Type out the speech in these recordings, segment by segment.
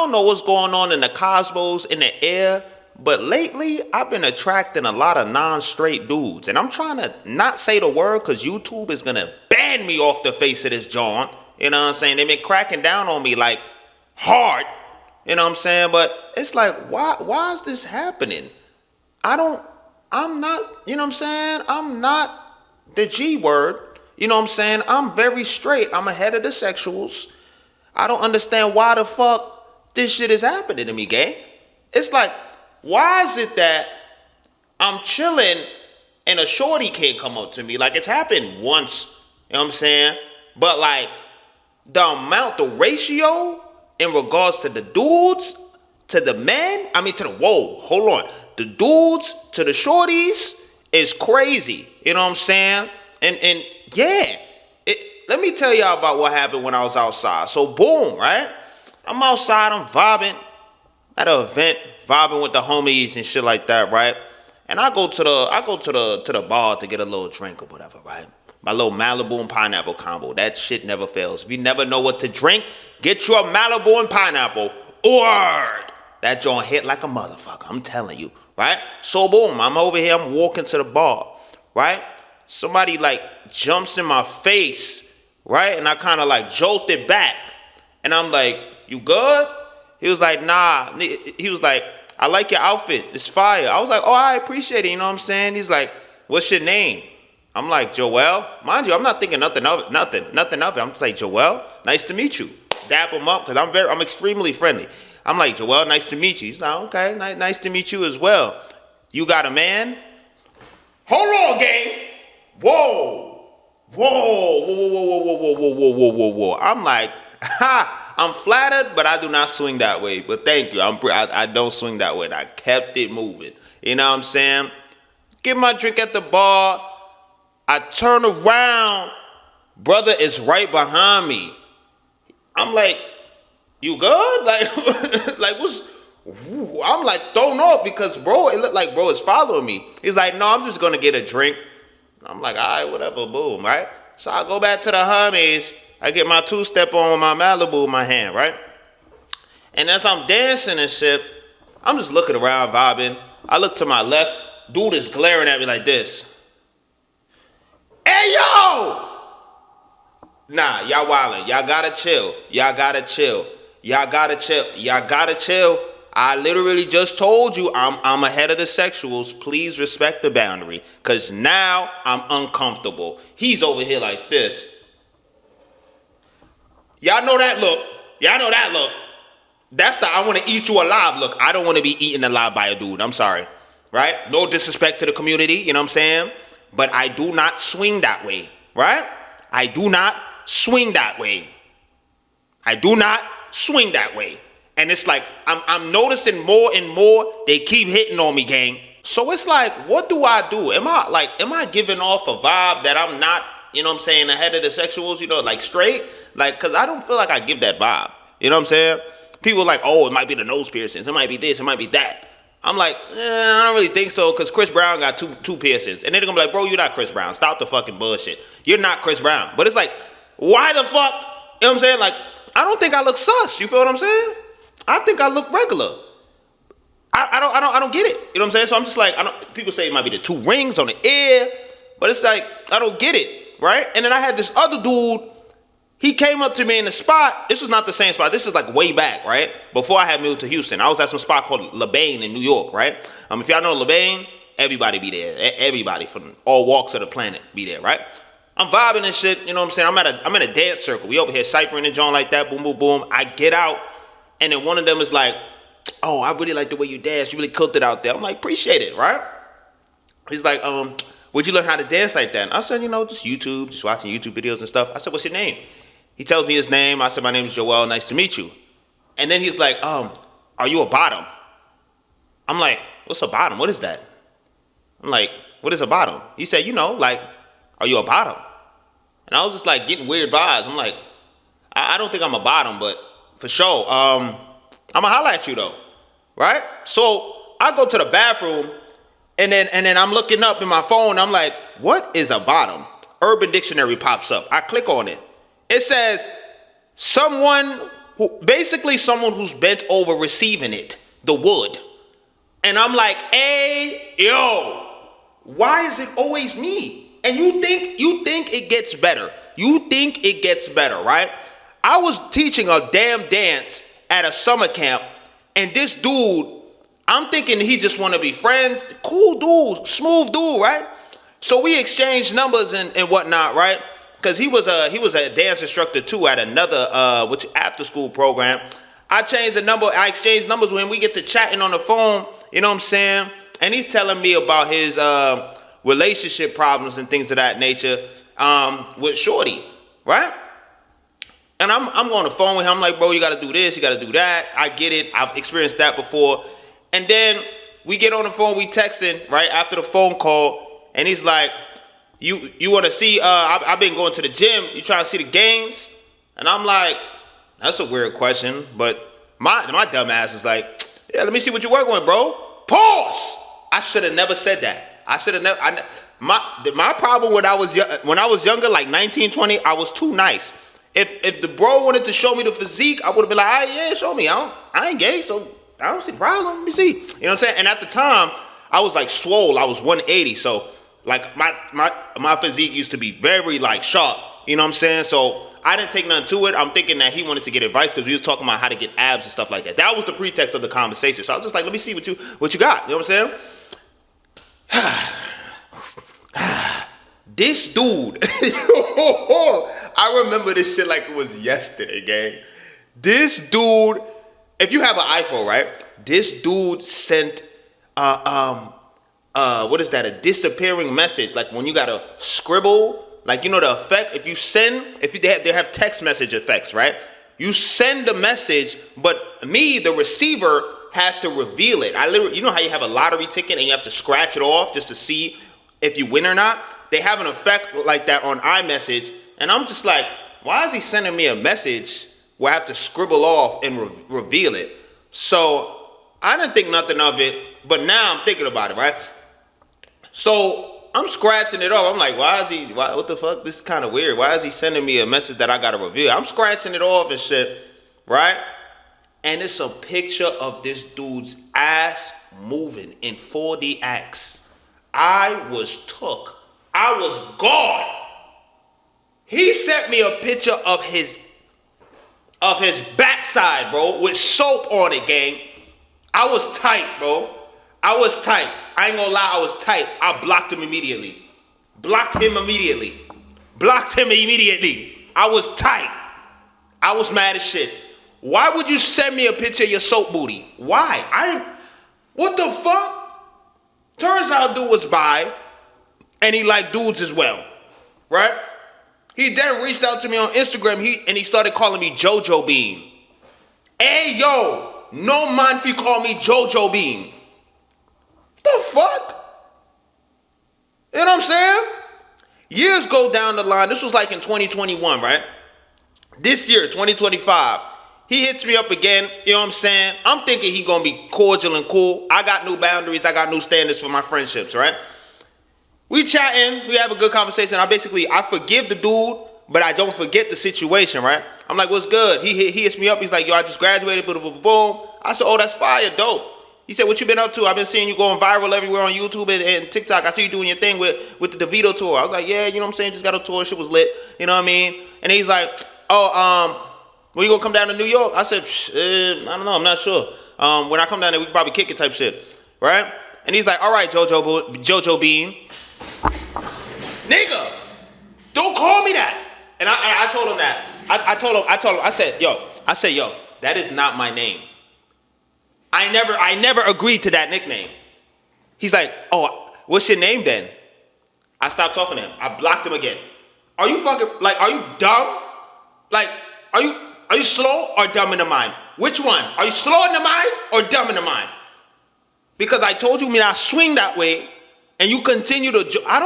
don't know what's going on in the cosmos, in the air, but lately I've been attracting a lot of non-straight dudes. And I'm trying to not say the word because YouTube is going to ban me off the face of this joint. You know what I'm saying? They've been cracking down on me like hard. You know what I'm saying? But it's like, why is this happening? I'm not, you know what I'm saying? I'm not the G word. You know what I'm saying? I'm very straight. I'm ahead of the sexuals. I don't understand why the fuck this shit is happening to me, gang. It's like, why is it that I'm chilling and a shorty can't come up to me? Like, it's happened once, you know what I'm saying? But like, the ratio in regards to the dudes, to the men, hold on. The dudes to the shorties is crazy, you know what I'm saying? And yeah, let me tell y'all about what happened when I was outside. So boom, right? I'm outside, I'm vibing at an event, vibing with the homies and shit like that, right? And I go to the bar to get a little drink or whatever, right? My little Malibu and pineapple combo. That shit never fails. If you never know what to drink, get you a Malibu and pineapple. Word! That joint hit like a motherfucker, I'm telling you, right? So boom, I'm over here, I'm walking to the bar, right? Somebody like jumps in my face, right? And I kind of like jolted back. And I'm like, you good? He was like, nah. He was like, I like your outfit. It's fire. I was like, oh, I appreciate it. You know what I'm saying? He's like, what's your name? I'm like, Joel. Mind you, I'm not thinking nothing of it. I'm just like, Joel, nice to meet you. Dap him up because I'm extremely friendly. I'm like, Joel, nice to meet you. He's like, okay, nice to meet you as well. You got a man? Hold on, gang. Whoa. I'm like, I'm flattered, but I do not swing that way. But thank you. I don't swing that way. And I kept it moving. You know what I'm saying? Get my drink at the bar. I turn around. Brother is right behind me. I'm like, you good? Like what's... I'm like thrown off because, bro, it looked like bro is following me. He's like, no, I'm just going to get a drink. I'm like, all right, whatever, boom, right? So I go back to the homies. I get my two-step on with my Malibu in my hand, right? And as I'm dancing and shit, I'm just looking around, vibing. I look to my left. Dude is glaring at me like this. Hey, yo! Nah, y'all wildin'. Y'all gotta chill. I literally just told you I'm ahead of the sexuals. Please respect the boundary. Because now I'm uncomfortable. He's over here like this. Y'all know that look. That's the I want to eat you alive look. I don't want to be eaten alive by a dude. I'm sorry. Right? No disrespect to the community. You know what I'm saying? But I do not swing that way. Right? I do not swing that way. And it's like, I'm noticing more and more, they keep hitting on me, gang. So it's like, what do I do? Am I giving off a vibe that I'm not, you know what I'm saying, ahead of the sexuals, you know, like straight? Like, because I don't feel like I give that vibe. You know what I'm saying? People are like, oh, it might be the nose piercings. It might be this. It might be that. I'm like, I don't really think so because Chris Brown got two piercings. And then they're going to be like, bro, you're not Chris Brown. Stop the fucking bullshit. You're not Chris Brown. But it's like, why the fuck? You know what I'm saying? Like, I don't think I look sus. You feel what I'm saying? I think I look regular. I don't get it. You know what I'm saying? So I'm just like, people say it might be the two rings on the ear, but it's like, I don't get it, right? And then I had this other dude, he came up to me in the spot. This was not the same spot. This is like way back, right? Before I had moved to Houston. I was at some spot called LeBain in New York, right? If y'all know LeBain, everybody be there. Everybody from all walks of the planet be there, right? I'm vibing and shit, you know what I'm saying? I'm in a dance circle. We over here ciphering and joint like that, boom, boom, boom. I get out. And then one of them is like, oh, I really like the way you dance. You really killed it out there. I'm like, appreciate it, right? He's like, where'd you learn how to dance like that? And I said, you know, just YouTube, just watching YouTube videos and stuff. I said, what's your name? He tells me his name. I said, my name is Joel. Nice to meet you. And then he's like, are you a bottom? I'm like, what's a bottom? What is that? I'm like, what is a bottom? He said, you know, like, are you a bottom? And I was just like getting weird vibes. I'm like, I don't think I'm a bottom, but for sure, I'm gonna holler at you though, right? So I go to the bathroom, and then I'm looking up in my phone. I'm like, what is a bottom? Urban Dictionary pops up. I click on it. It says someone basically someone who's bent over receiving it, the wood. And I'm like, hey, yo, why is it always me? And you think it gets better. You think it gets better, right? I was teaching a damn dance at a summer camp, and this dude, I'm thinking he just want to be friends. Cool dude, smooth dude, right? So we exchanged numbers and whatnot, right? Because he was a dance instructor too at another after school program. I exchanged numbers with him. We get to chatting on the phone, you know what I'm saying? And he's telling me about his relationship problems and things of that nature with Shorty, right? And I'm on the phone with him. I'm like, bro, you got to do this, you got to do that. I get it. I've experienced that before. And then we get on the phone, we texting, right, after the phone call. And he's like, you want to see, I've been going to the gym. You trying to see the gains? And I'm like, that's a weird question. But my dumb ass is like, yeah, let me see what you're working with, bro. Pause. I should have never said that. I should have never. My problem when I was younger, like 19, 20, I was too nice. If the bro wanted to show me the physique, I would have been like, all right, yeah, show me. I ain't gay, so I don't see the problem. Let me see. You know what I'm saying? And at the time, I was like swole. I was 180, so like my physique used to be very like sharp. You know what I'm saying? So I didn't take nothing to it. I'm thinking that he wanted to get advice because we was talking about how to get abs and stuff like that. That was the pretext of the conversation. So I was just like, let me see what you got. You know what I'm saying? This dude, I remember this shit like it was yesterday, gang. This dude, if you have an iPhone, right? This dude sent what is that? A disappearing message, like when you gotta scribble, like you know the effect. They have text message effects, right? You send the message, but the receiver has to reveal it. You know how you have a lottery ticket and you have to scratch it off just to see if you win or not? They have an effect like that on iMessage, and I'm just like, why is he sending me a message where I have to scribble off and reveal it? So I didn't think nothing of it, but now I'm thinking about it, right? So I'm scratching it off. I'm like, what the fuck? This is kind of weird. Why is he sending me a message that I got to reveal? I'm scratching it off and shit, right? And it's a picture of this dude's ass moving in 4DX. I was gone. He sent me a picture of his backside, bro, with soap on it, gang. I was tight, bro. I was tight. I ain't gonna lie, I was tight. I blocked him immediately. I was tight. I was mad as shit. Why would you send me a picture of your soap booty? Why? What the fuck? Turns out dude was bi, and he liked dudes as well, right? He then reached out to me on Instagram, and he started calling me JoJo Bean. Hey, yo, no man if you call me JoJo Bean. The fuck? You know what I'm saying? Years go down the line. This was like in 2021, right? This year, 2025. He hits me up again, you know what I'm saying? I'm thinking he gonna be cordial and cool. I got new boundaries, I got new standards for my friendships, right? We chatting, we have a good conversation. I forgive the dude, but I don't forget the situation, right? I'm like, what's good? He hits me up, he's like, yo, I just graduated, boom, boom, boom. I said, oh, that's fire, dope. He said, what you been up to? I've been seeing you going viral everywhere on YouTube and TikTok. I see you doing your thing with the DeVito tour. I was like, yeah, you know what I'm saying? Just got a tour, shit was lit, you know what I mean? And he's like, oh, when you gonna come down to New York? I said, I don't know, I'm not sure. When I come down there, we can probably kick it type shit, right? And he's like, all right, JoJo Bean. Nigga, don't call me that. And I told him that. I told him, I said, yo, that is not my name. I never agreed to that nickname. He's like, oh, what's your name then? I stopped talking to him. I blocked him again. Are you dumb? Like, are you slow or dumb in the mind? Which one? Are you slow in the mind or dumb in the mind? Because I told you me not swing that way, and you continue to. I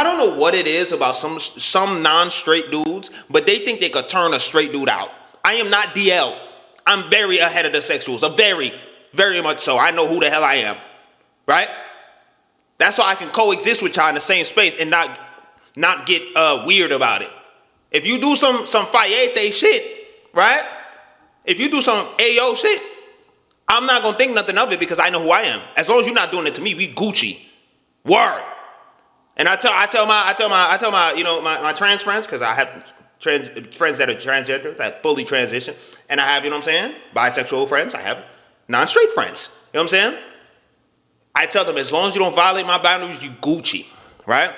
don't know what it is about some non-straight dudes, but they think they could turn a straight dude out. I am not DL. I'm very ahead of the sexuals. Very, very much so. I know who the hell I am, right? That's why I can coexist with y'all in the same space and not get weird about it. If you do some fayete shit, right? If you do some Ayo shit, I'm not gonna think nothing of it because I know who I am. As long as you're not doing it to me, we Gucci. Word. And I tell my my trans friends, because I have friends that are transgender, that fully transition, and I have, you know what I'm saying, bisexual friends, I have non-straight friends. You know what I'm saying? I tell them, as long as you don't violate my boundaries, you Gucci, right?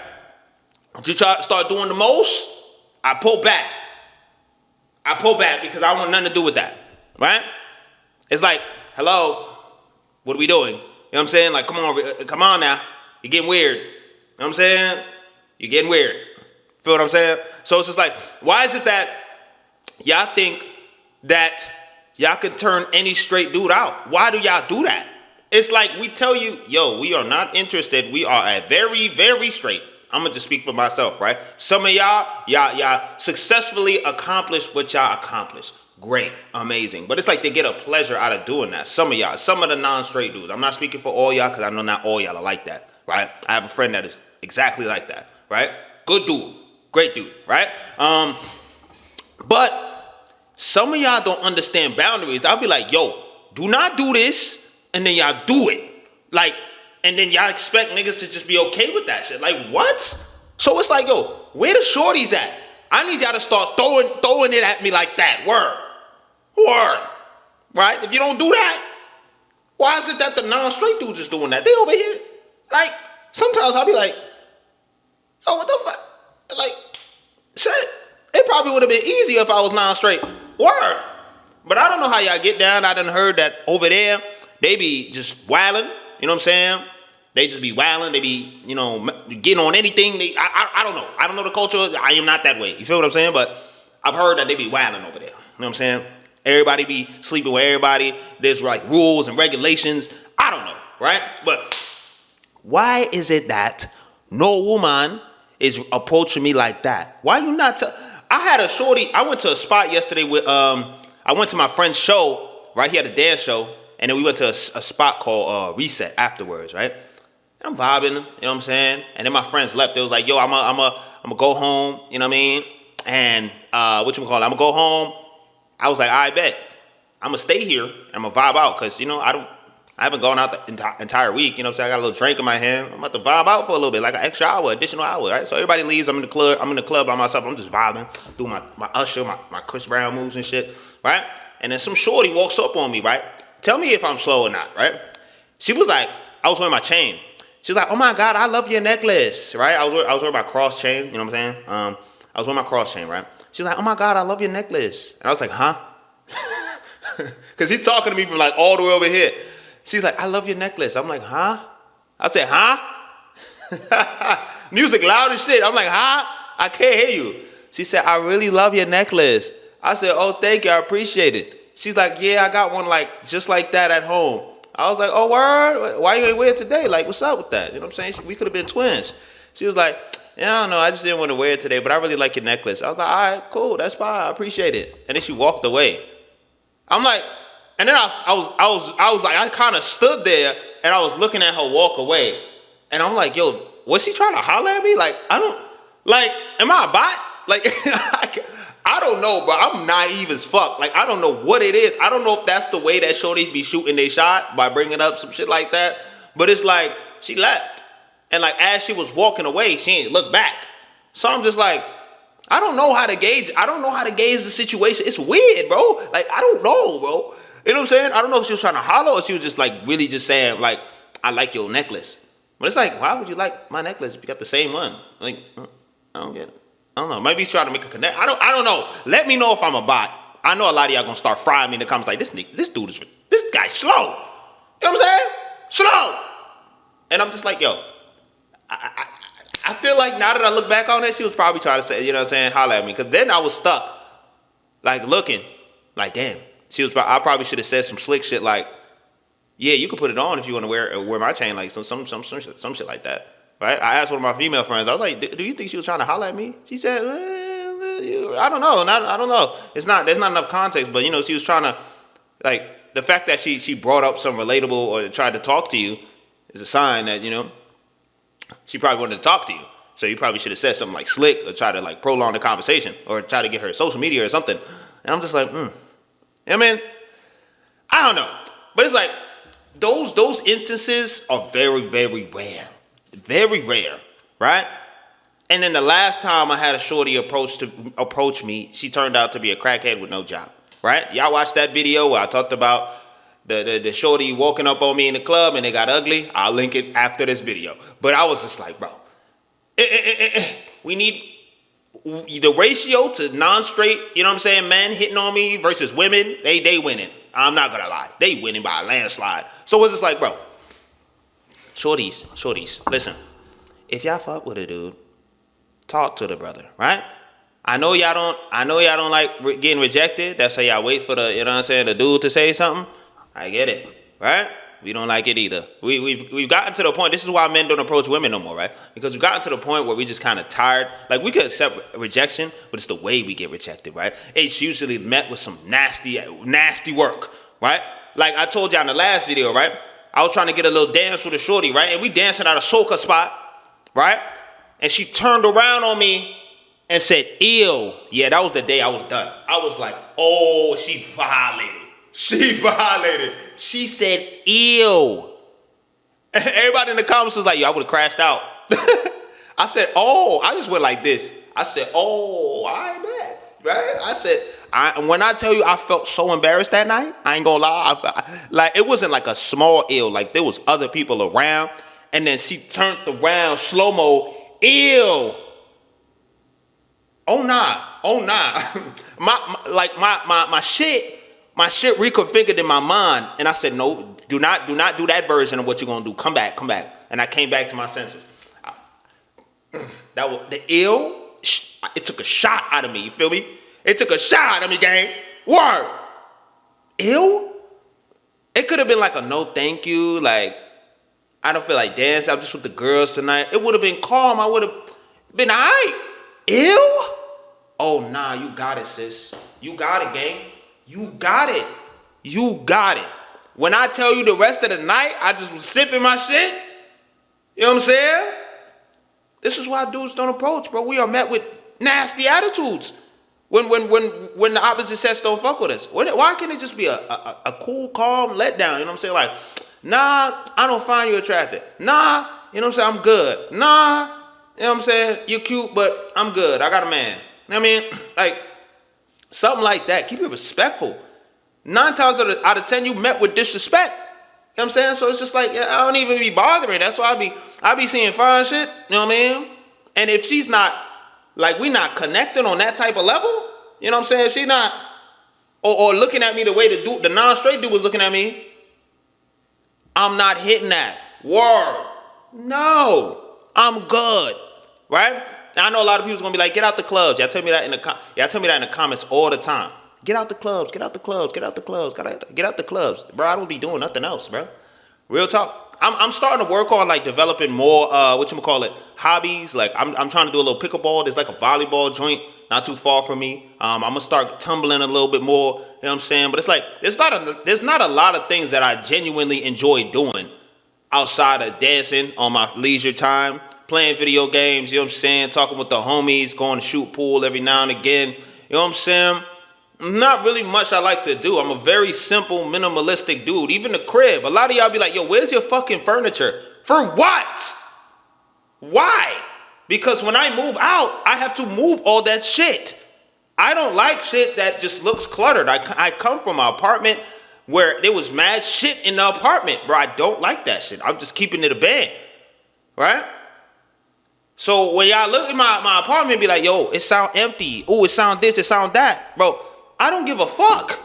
If you start doing the most, I pull back. I pull back because I want nothing to do with that, right? It's like, hello, what are we doing? You know what I'm saying? Like, come on now. You're getting weird. You know what I'm saying? You're getting weird. Feel what I'm saying? So it's just like, why is it that y'all think that y'all can turn any straight dude out? Why do y'all do that? It's like we tell you, yo, we are not interested. We are a very, very straight. I'm going to just speak for myself, right? Some of y'all successfully accomplished what y'all accomplished. Great, amazing. But it's like they get a pleasure out of doing that. Some of y'all, some of the non-straight dudes. I'm not speaking for all y'all because I know not all y'all are like that, right? I have a friend that is exactly like that, right? Good dude, great dude, right? But some of y'all don't understand boundaries. I'll be like, yo, do not do this, and then y'all do it. Like, and then y'all expect niggas to just be okay with that shit. Like, what? So it's like, yo, where the shorties at? I need y'all to start throwing it at me like that. Word. Right? If you don't do that, why is it that the non-straight dudes is doing that? They over here. Like, sometimes I'll be like, oh, what the fuck? Like, shit. It probably would have been easier if I was non-straight. Word. But I don't know how y'all get down. I done heard that over there, they be just wilding. You know what I'm saying? They just be wilding. They be, getting on anything. I don't know. I don't know the culture. I am not that way. You feel what I'm saying? But I've heard that they be wilding over there. You know what I'm saying? Everybody be sleeping with everybody. There's like rules and regulations. I don't know, right? But why is it that no woman is approaching me like that? Why you not? I had a shorty. I went to a spot yesterday with. I went to my friend's show. Right, he had a dance show, and then we went to a spot called Reset afterwards. Right, I'm vibing. You know what I'm saying? And then my friends left. They was like, "Yo, I'm gonna go home." You know what I mean? And I'm gonna go home. I was like, I bet. I'm going to stay here. I'm going to vibe out because, I haven't gone out the entire week. You know what I'm saying? I got a little drink in my hand. I'm about to vibe out for a little bit, like an extra hour, additional hour, right? So everybody leaves. I'm in the club by myself. I'm just vibing, doing my Usher, my Chris Brown moves and shit, right? And then some shorty walks up on me, right? Tell me if I'm slow or not, right? She was like, I was wearing my chain. She was like, oh my God, I love your necklace, right? I was wearing my cross chain, you know what I'm saying? I was wearing my cross chain, right? She's like, oh my God, I love your necklace. And I was like, huh? Because he's talking to me from like all the way over here. She's like, I love your necklace. I'm like, huh? I said, huh? Music loud as shit. I'm like, huh? I can't hear you. She said, I really love your necklace. I said, oh, thank you. I appreciate it. She's like, yeah, I got one like just like that at home. I was like, oh, word? Why you ain't wear it today? Like, what's up with that? You know what I'm saying? We could have been twins. She was like, yeah, I don't know. I just didn't want to wear it today, but I really like your necklace. I was like, all right, cool. That's fine. I appreciate it. And then she walked away. I'm like, and then I was like, I kind of stood there and I was looking at her walk away. And I'm like, yo, was she trying to holler at me? Like, am I a bot? Like, I don't know, but I'm naive as fuck. Like, I don't know what it is. I don't know if that's the way that shorties be shooting their shot by bringing up some shit like that. But it's like, she left. And like, as she was walking away, she ain't look back. So I'm just like, I don't know how to gauge the situation. It's weird, bro. Like, I don't know, bro. You know what I'm saying? I don't know if she was trying to holler or she was just like really just saying like, I like your necklace. But it's like, why would you like my necklace if you got the same one? Like, I don't get it. I don't know. Maybe he's trying to make a connect. I don't know. Let me know if I'm a bot. I know a lot of y'all gonna start frying me in the comments like, this guy's slow. You know what I'm saying? Slow. And I'm just like, yo, I feel like now that I look back on it, she was probably trying to say, you know what I'm saying, holler at me. Because then I was stuck, like looking, like, damn. I probably should have said some slick shit like, yeah, you can put it on if you want to wear my chain, like some shit like that, right? I asked one of my female friends, I was like, do you think she was trying to holler at me? She said, I don't know. I don't know. There's not enough context, but she was trying to, like, the fact that she brought up some relatable or tried to talk to you is a sign that, she probably wanted to talk to you. So you probably should have said something like slick or try to like prolong the conversation or try to get her social media or something. And I'm just like, I mean, I don't know. But it's like, those instances are very, very rare. Very rare, right? And then the last time I had a shorty approach me, she turned out to be a crackhead with no job, right? Y'all watched that video where I talked about the shorty walking up on me in the club and it got ugly? I'll link it after this video. But I was just like, bro, we need the ratio to non-straight, you know what I'm saying, men hitting on me versus women, they winning. I'm not gonna lie. They winning by a landslide. So it's just like, bro, shorties, listen. If y'all fuck with a dude, talk to the brother, right? I know y'all don't like getting rejected. That's how y'all wait for the, you know what I'm saying, the dude to say something. I get it, right? We don't like it either. We've gotten to the point, this is why men don't approach women no more, right? Because we've gotten to the point where we just kind of tired. Like, we could accept rejection, but it's the way we get rejected, right? It's usually met with some nasty work, right? Like I told y'all in the last video, right? I was trying to get a little dance with a shorty, right? And we dancing at a soca spot, right? And she turned around on me and said, ew. Yeah, that was the day I was done. I was like, oh, she violated. She said, ew. Everybody in the comments was like, yo, I would have crashed out. I said, oh, I just went like this. I said, oh, I bet, right? I said, when I tell you I felt so embarrassed that night, I ain't gonna lie. Like, it wasn't like a small ill. Like, there was other people around. And then she turned around, slow-mo, ew. Oh, nah. My shit reconfigured in my mind, and I said, no, do not do that version of what you're gonna do. Come back. And I came back to my senses. That was the ill. It took a shot out of me. You feel me? It took a shot out of me, gang. Word. Ill. It could have been like a no, thank you. Like, I don't feel like dancing. I'm just with the girls tonight. It would have been calm. I would have been all right. Ill. Oh nah, you got it, sis. You got it, gang. You got it. When I tell you the rest of the night, I just was sipping my shit. You know what I'm saying? This is why dudes don't approach, bro. We are met with nasty attitudes when the opposite sex don't fuck with us. Why can't it just be a cool, calm letdown? You know what I'm saying? Like, nah, I don't find you attractive. Nah, you know what I'm saying? I'm good. Nah, you know what I'm saying? You're cute, but I'm good. I got a man. You know what I mean? Like, something like that. Keep it respectful. 9 times out of 10, you met with disrespect. You know what I'm saying? So it's just like, I don't even be bothering. That's why I be seeing fine shit. You know what I mean? And if she's not, like, we not connecting on that type of level, you know what I'm saying? If she not, or looking at me the way the non-straight dude was looking at me, I'm not hitting that. Word. No. I'm good. Right? I know a lot of people's gonna be like, get out the clubs. Y'all tell me that in the comments all the time. Get out the clubs, get out the clubs. Bro, I don't be doing nothing else, bro. Real talk. I'm starting to work on like developing more hobbies. Like I'm trying to do a little pickleball. There's like a volleyball joint not too far from me. I'm gonna start tumbling a little bit more, you know what I'm saying? But it's like there's not a lot of things that I genuinely enjoy doing outside of dancing on my leisure time. Playing video games, you know what I'm saying? Talking with the homies, going to shoot pool every now and again. You know what I'm saying? Not really much I like to do. I'm a very simple, minimalistic dude. Even the crib. A lot of y'all be like, yo, where's your fucking furniture? For what? Why? Because when I move out, I have to move all that shit. I don't like shit that just looks cluttered. I come from an apartment where there was mad shit in the apartment. Bro, I don't like that shit. I'm just keeping it a band. Right? So when y'all look at my apartment and be like, yo, it sound empty. Oh, it sound this, it sound that. Bro, I don't give a fuck.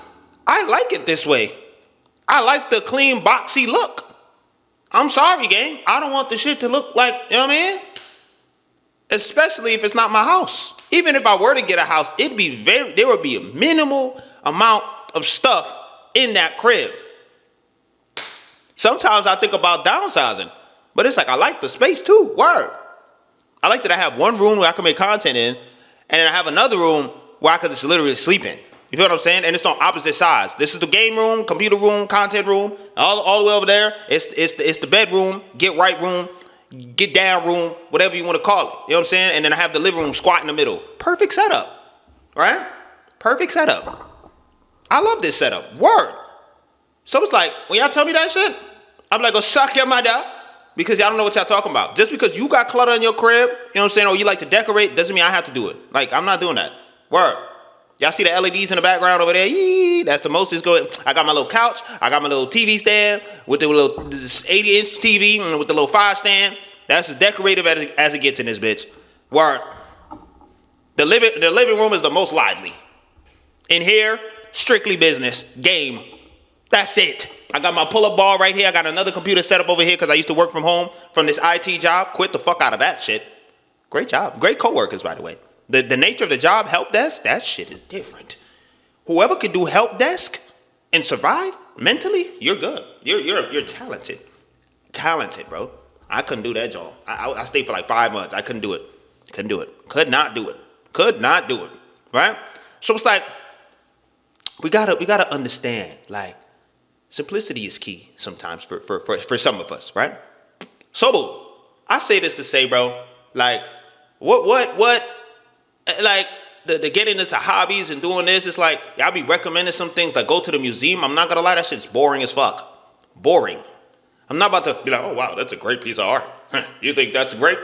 I like it this way. I like the clean, boxy look. I'm sorry, gang. I don't want the shit to look like, you know what I mean? Especially if it's not my house. Even if I were to get a house, there would be a minimal amount of stuff in that crib. Sometimes I think about downsizing, but it's like I like the space too. Word. I like that I have one room where I can make content in, and then I have another room where I could just literally sleep in. You feel what I'm saying? And it's on opposite sides. This is the game room, computer room, content room. All the way over there, it's the bedroom, get right room, get down room, whatever you want to call it. You know what I'm saying? And then I have the living room squat in the middle. Perfect setup, right? Perfect setup. I love this setup. Word. So it's like, when y'all tell me that shit, I'm like, go suck your mother. Because y'all don't know what y'all talking about. Just because you got clutter in your crib, you know what I'm saying, or you like to decorate, doesn't mean I have to do it. Like, I'm not doing that. Word. Y'all see the LEDs in the background over there? Yee, that's the most it's going. I got my little couch. I got my little TV stand with the little 80-inch TV and with the little fire stand. That's as decorative as it gets in this bitch. Word. The living room is the most lively. In here, strictly business. Game. That's it. I got my pull-up bar right here. I got another computer set up over here because I used to work from home from this IT job. Quit the fuck out of that shit. Great job. Great coworkers, by the way. The nature of the job, help desk, that shit is different. Whoever can do help desk and survive mentally, you're good. You're talented. Talented, bro. I couldn't do that job. I stayed for like 5 months. I couldn't do it. Couldn't do it. Could not do it. Could not do it. Right? So it's like, we gotta understand, like, simplicity is key sometimes for some of us, right? So, boo, I say this to say, bro, like, what, like, the getting into hobbies and doing this, it's like, y'all be recommending some things, like go to the museum. I'm not gonna lie, that shit's boring as fuck. Boring. I'm not about to be like, oh, wow, that's a great piece of art. You think that's great?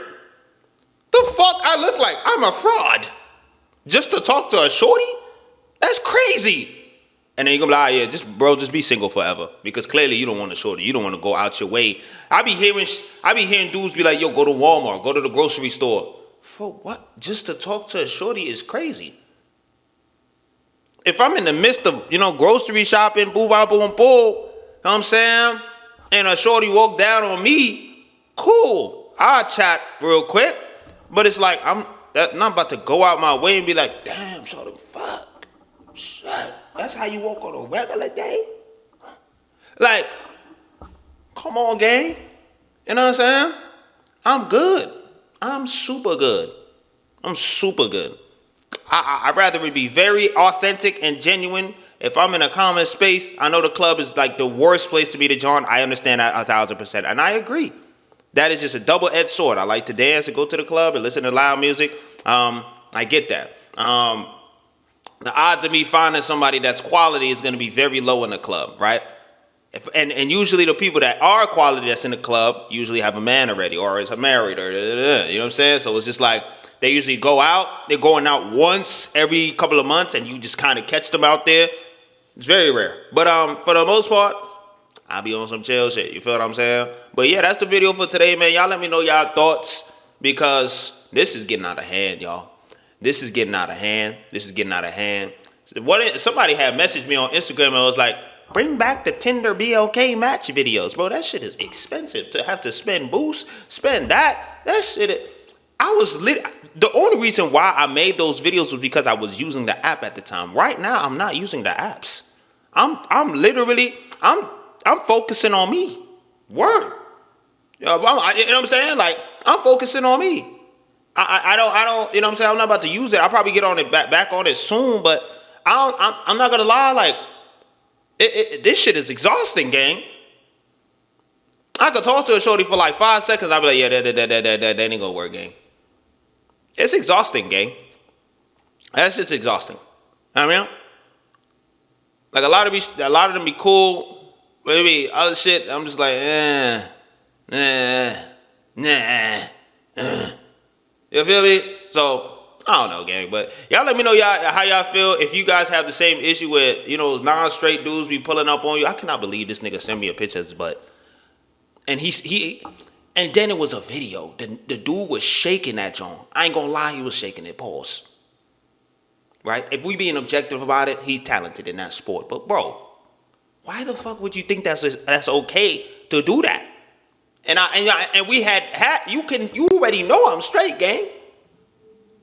The fuck I look like? I'm a fraud. Just to talk to a shorty? That's crazy. And then you're gonna be like, yeah, just be single forever. Because clearly you don't want a shorty. You don't want to go out your way. I be hearing dudes be like, yo, go to Walmart, go to the grocery store. For what? Just to talk to a shorty is crazy. If I'm in the midst of, grocery shopping, boo, boo, boo, boo, you know what I'm saying? And a shorty walk down on me, cool. I'll chat real quick. But it's like, I'm not about to go out my way and be like, damn, shorty, fuck. Shit. That's how you walk on a regular day? Like, come on, gang. You know what I'm saying? I'm good. I'm super good. I'm super good. I'd rather it be very authentic and genuine. If I'm in a common space, I know the club is like the worst place to be to John. I understand that 1,000%. And I agree. That is just a double-edged sword. I like to dance and go to the club and listen to loud music. I get that. The odds of me finding somebody that's quality is going to be very low in the club, right? And usually the people that are quality that's in the club usually have a man already or is married or you know what I'm saying? So it's just like they usually go out. They're going out once every couple of months and you just kind of catch them out there. It's very rare. But for the most part, I'll be on some chill shit. You feel what I'm saying? But yeah, that's the video for today, man. Y'all let me know y'all thoughts because this is getting out of hand, y'all. This is getting out of hand. This is getting out of hand. Somebody had messaged me on Instagram and was like, bring back the Tinder BLK match videos. Bro, that shit is expensive to have to spend boost, spend that. That shit, the only reason why I made those videos was because I was using the app at the time. Right now, I'm not using the apps. I'm focusing on me. Word. You know what I'm saying? Like, I'm focusing on me. I don't, you know what I'm saying? I'm not about to use it. I'll probably get on it back on it soon, but I'm not gonna lie, like, this shit is exhausting, gang. I could talk to a shorty for like 5 seconds, I'll be like, yeah, that ain't gonna work, gang. It's exhausting, gang. That shit's exhausting. I mean, like a lot of them be cool, but maybe other shit, I'm just like, You feel me? So, I don't know, gang. But y'all let me know how y'all feel. If you guys have the same issue with, non-straight dudes be pulling up on you. I cannot believe this nigga sent me a picture of his butt. And and then it was a video. The dude was shaking that joint. I ain't gonna lie, he was shaking it. Pause. Right? If we being objective about it, he's talented in that sport. But bro, why the fuck would you think that's okay to do that? And we had you already know I'm straight, gang.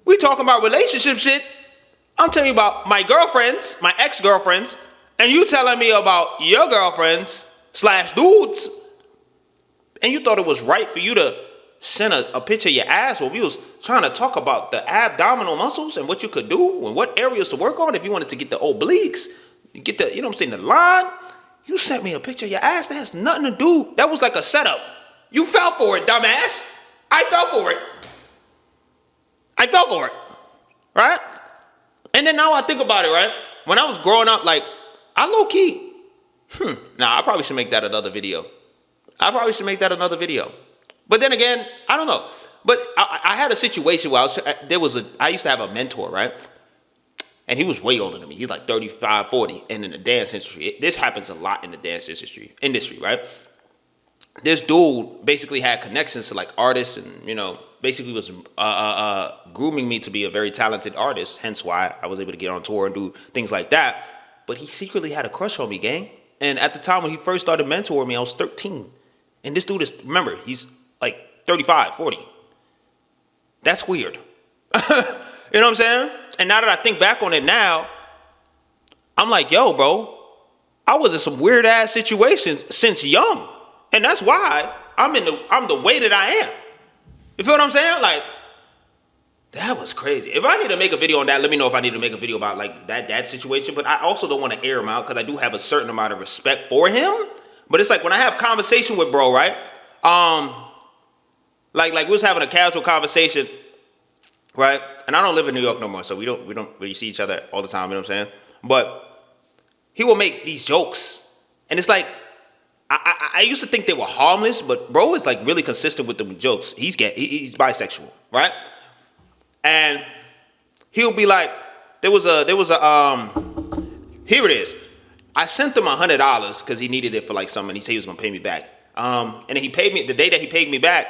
We talking about relationship shit. I'm telling you about my girlfriends, my ex-girlfriends, and you telling me about your girlfriends / dudes. And you thought it was right for you to send a picture of your ass when we was trying to talk about the abdominal muscles and what you could do and what areas to work on if you wanted to get the obliques, get the, the line. You sent me a picture of your ass. That has nothing to do. That was like a setup. You fell for it, dumbass. I fell for it. Right? And then now I think about it, right? When I was growing up, like, I low key. Nah, I probably should make that another video. But then again, I don't know. But I had a situation where I used to have a mentor, right? And he was way older than me. He's like 35, 40. And in the dance industry, this happens a lot in the dance industry, right? This dude basically had connections to like artists and, basically was grooming me to be a very talented artist. Hence why I was able to get on tour and do things like that. But he secretly had a crush on me, gang. And at the time when he first started mentoring me, I was 13. And this dude remember, he's like 35, 40. That's weird. You know what I'm saying? And now that I think back on it now, I'm like, yo, bro, I was in some weird ass situations since young. And that's why I'm the way that I am. You feel what I'm saying? Like, that was crazy. If I need to make a video on that, let me know if I need to make a video about like that situation. But I also don't want to air him out because I do have a certain amount of respect for him. But it's like when I have conversation with bro, right? Like we was having a casual conversation, right? And I don't live in New York no more, so we don't really see each other all the time, you know what I'm saying? But he will make these jokes. And it's like, I used to think they were harmless, but bro is like really consistent with the jokes. He's he's bisexual, right? And he'll be like, there was a here it is. I sent him $100 because he needed it for like something. He said he was gonna pay me back. And then he paid me the day that he paid me back.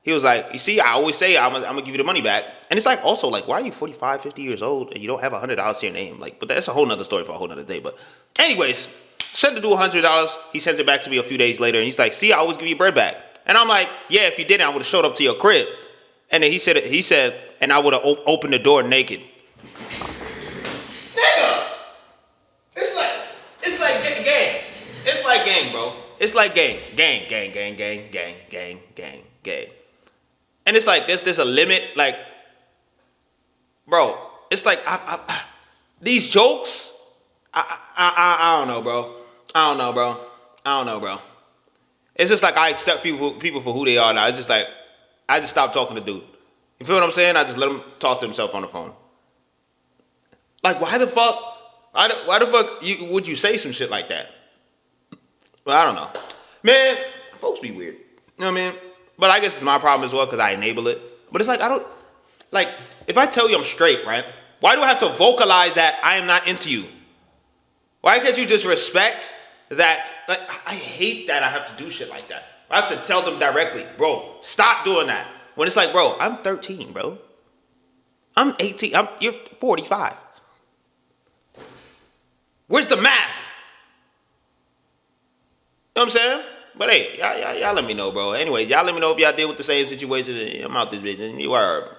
He was like, you see, I always say I'm gonna give you the money back. And it's like, also like, why are you 45, 50 years old and you don't have $100 to your name? Like, but that's a whole nother story for a whole nother day. But anyways, sent the dude $100. He sent it back to me a few days later. And he's like, see, I always give you bread back. And I'm like, yeah, if you didn't, I would have showed up to your crib. And then he said, and I would have opened the door naked. Nigga! It's like gang. It's like gang, bro. It's like gang. Gang. And it's like, there's a limit, like, bro, it's like, these jokes, I don't know, bro. I don't know, bro. It's just like I accept people for who they are now. It's just like, I just stopped talking to dude. You feel what I'm saying? I just let him talk to himself on the phone. Like, why the fuck would you say some shit like that? Well, I don't know. Man, folks be weird. You know what I mean? But I guess it's my problem as well because I enable it. But it's like, if I tell you I'm straight, right? Why do I have to vocalize that I am not into you? Why can't you just respect that? Like, I hate that I have to do shit like that. I have to tell them directly, bro, stop doing that. When it's like, bro, I'm 13, bro. I'm 18. You're 45. Where's the math? You know what I'm saying? But hey, y'all let me know, bro. Anyways, y'all let me know if y'all deal with the same situation. I'm out this bitch. You are.